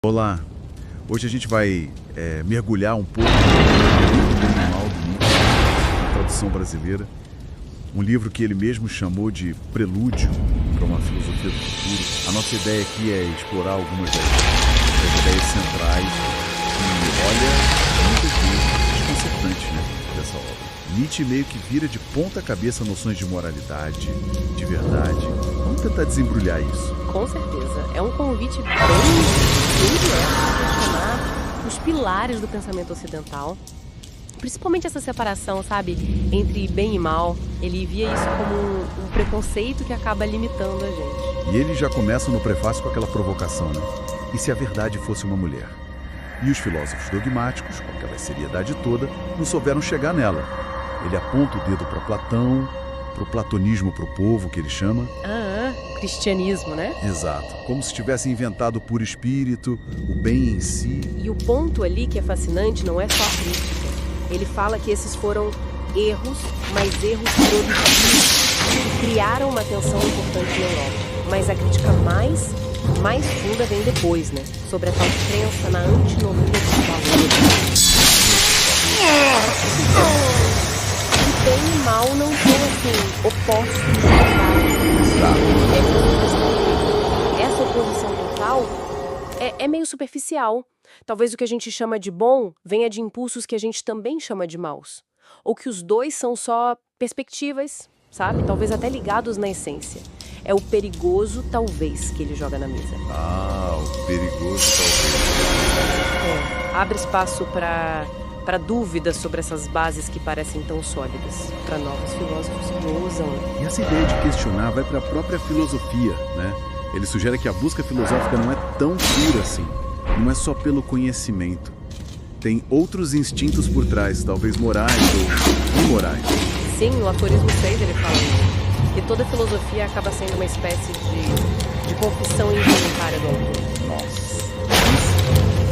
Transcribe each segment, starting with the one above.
Olá, hoje a gente vai mergulhar um pouco no livro do Mal do Nietzsche, na tradução brasileira, um livro que ele mesmo chamou de Prelúdio para uma filosofia do futuro. A nossa ideia aqui é explorar algumas das ideias centrais e, olha, muitas vezes desconcertantes, né, dessa obra. Nietzsche meio que vira de ponta cabeça noções de moralidade, de verdade. Vamos tentar desembrulhar isso. Com certeza. É um convite bem direto para questionar os pilares do pensamento ocidental. Principalmente essa separação, sabe, entre bem e mal. Ele via isso como um preconceito que acaba limitando a gente. E ele já começa no prefácio com aquela provocação, né? E se a verdade fosse uma mulher? E os filósofos dogmáticos, com aquela seriedade toda, não souberam chegar nela. Ele aponta o dedo para Platão, para o platonismo para o povo, que ele chama. Cristianismo, né? Exato. Como se tivesse inventado por espírito, o bem em si. E o ponto ali que é fascinante não é só a crítica. Ele fala que esses foram erros, mas erros produtivos, que criaram uma tensão importante na Europa. Mas a crítica mais funda vem depois, né? Sobre a tal crença na antinomia dos valores. E bem e mal não são, assim, opostos totais. Essa oposição total é meio superficial. Talvez o que a gente chama de bom venha de impulsos que a gente também chama de maus. Ou que os dois são só perspectivas, sabe? Talvez até ligados na essência. É o perigoso talvez que ele joga na mesa. O perigoso talvez. Abre espaço para dúvidas sobre essas bases que parecem tão sólidas, para novos filósofos que ousam. E essa ideia de questionar vai para a própria filosofia, né? Ele sugere que a busca filosófica não é tão pura assim. Não é só pelo conhecimento. Tem outros instintos por trás, talvez morais ou imorais. Sim, no Aforismo 6 ele fala isso. Que toda filosofia acaba sendo uma espécie de confissão involuntária do autor. Nossa, isso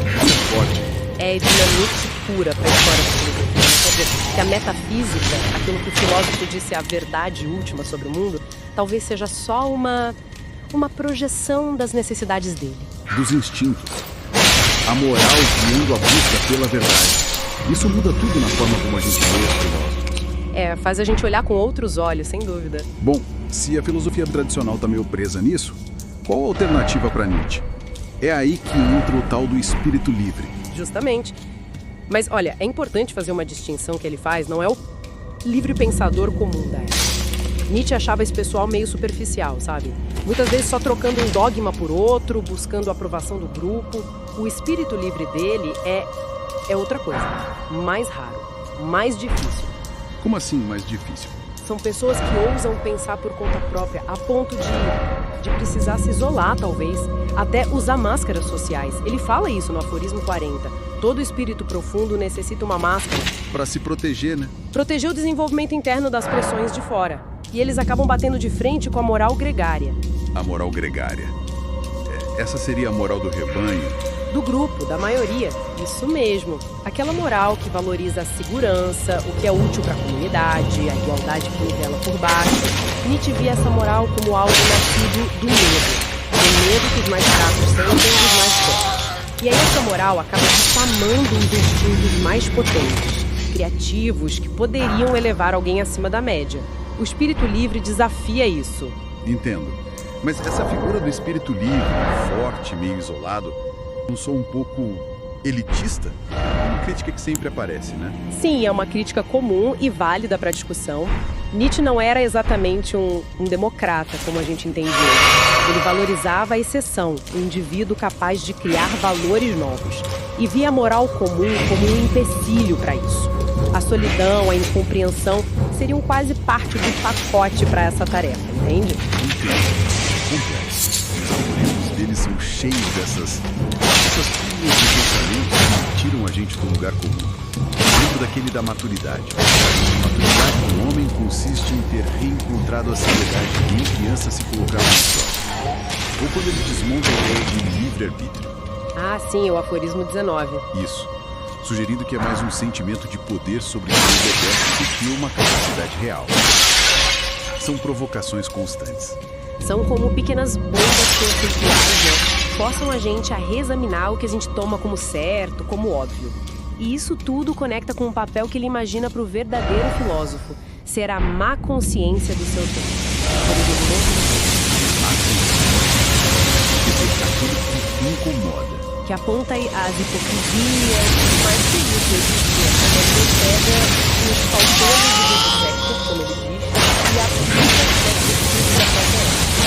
é forte. É dinamite pura para a história da filosofia. Quer dizer, que a metafísica, aquilo que o filósofo disse a verdade última sobre o mundo, talvez seja só uma projeção das necessidades dele. Dos instintos. A moral guiando a busca pela verdade. Isso muda tudo na forma como a gente vê os filósofos. Faz a gente olhar com outros olhos, sem dúvida. Bom, se a filosofia tradicional está meio presa nisso, qual a alternativa para Nietzsche? É aí que entra o tal do espírito livre. Justamente. Mas, olha, é importante fazer uma distinção que ele faz, não é o livre pensador comum da época. Nietzsche achava esse pessoal meio superficial, sabe? Muitas vezes só trocando um dogma por outro, buscando a aprovação do grupo. O espírito livre dele é outra coisa. Mais raro, mais difícil. Como assim mais difícil? São pessoas que ousam pensar por conta própria, a ponto de precisar se isolar, talvez, até usar máscaras sociais. Ele fala isso no Aforismo 40. Todo espírito profundo necessita uma máscara. Para se proteger, né? Proteger o desenvolvimento interno das pressões de fora. E eles acabam batendo de frente com a moral gregária. A moral gregária. Essa seria a moral do rebanho? Do grupo, da maioria. Isso mesmo. Aquela moral que valoriza a segurança, o que é útil para a comunidade, a igualdade que nivela por baixo. Nietzsche via essa moral como algo nascido do medo. Do medo que os mais fracos sentem dos mais fortes. E aí essa moral acaba difamando os instintos mais potentes, criativos, que poderiam elevar alguém acima da média. O espírito livre desafia isso. Entendo. Mas essa figura do espírito livre, forte, meio isolado, não sou um pouco elitista? É uma crítica que sempre aparece, né? Sim, é uma crítica comum e válida para a discussão. Nietzsche não era exatamente um democrata, como a gente entende hoje. Ele valorizava a exceção, o indivíduo capaz de criar valores novos. E via a moral comum como um empecilho para isso. A solidão, a incompreensão seriam quase parte do pacote para essa tarefa, entende? Complexo. Os algoritmos deles são cheios dessas pilhas de pensamentos que tiram a gente do lugar comum. Dentro daquele da maturidade. A maturidade do homem consiste em ter reencontrado a seriedade de em criança se colocar no sol. Ou quando ele desmonta a ideia de livre-arbítrio. Sim, o Aforismo 19. Isso. Sugerindo que é mais um sentimento de poder sobre seus objetos do que uma capacidade real. São provocações constantes. São como pequenas bombas conceituais, né? forçam a gente a reexaminar o que a gente toma como certo, como óbvio. E isso tudo conecta com o papel que ele imagina para o verdadeiro filósofo, ser a má consciência do seu tempo. Incomoda. Que aponta as hipocrisias, mas que isso existia. Ele pega os faltões do sexo, como ele diz, e aplica a própria época.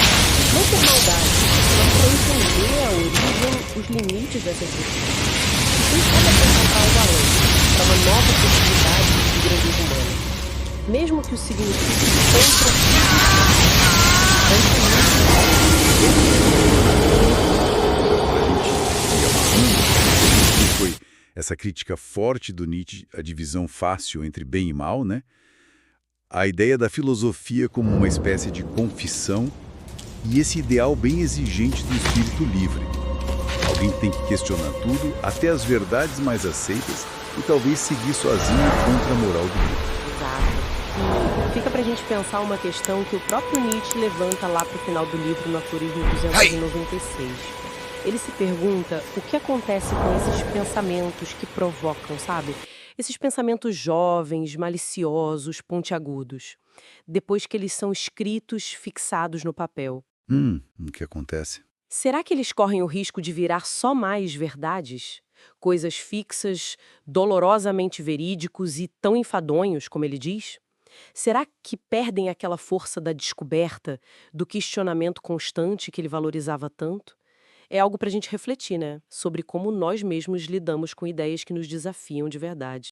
Não por maldade, mas para entender a origem, os limites dessas virtudes. E quem sabe apresentar o valor para uma nova possibilidade de grandeza humana. Mesmo que o significado contra foi essa crítica forte do Nietzsche, a divisão fácil entre bem e mal, né? A ideia da filosofia como uma espécie de confissão e esse ideal bem exigente do espírito livre. Alguém tem que questionar tudo, até as verdades mais aceitas, e talvez seguir sozinho contra a moral do mundo. Exato. E fica pra gente pensar uma questão que o próprio Nietzsche levanta lá pro final do livro, no Aforismo 296. Ele se pergunta o que acontece com esses pensamentos que provocam, sabe? Esses pensamentos jovens, maliciosos, pontiagudos. Depois que eles são escritos, fixados no papel. O que acontece? Será que eles correm o risco de virar só mais verdades? Coisas fixas, dolorosamente verídicos e tão enfadonhos, como ele diz? Será que perdem aquela força da descoberta, do questionamento constante que ele valorizava tanto? É algo para a gente refletir, né? Sobre como nós mesmos lidamos com ideias que nos desafiam de verdade.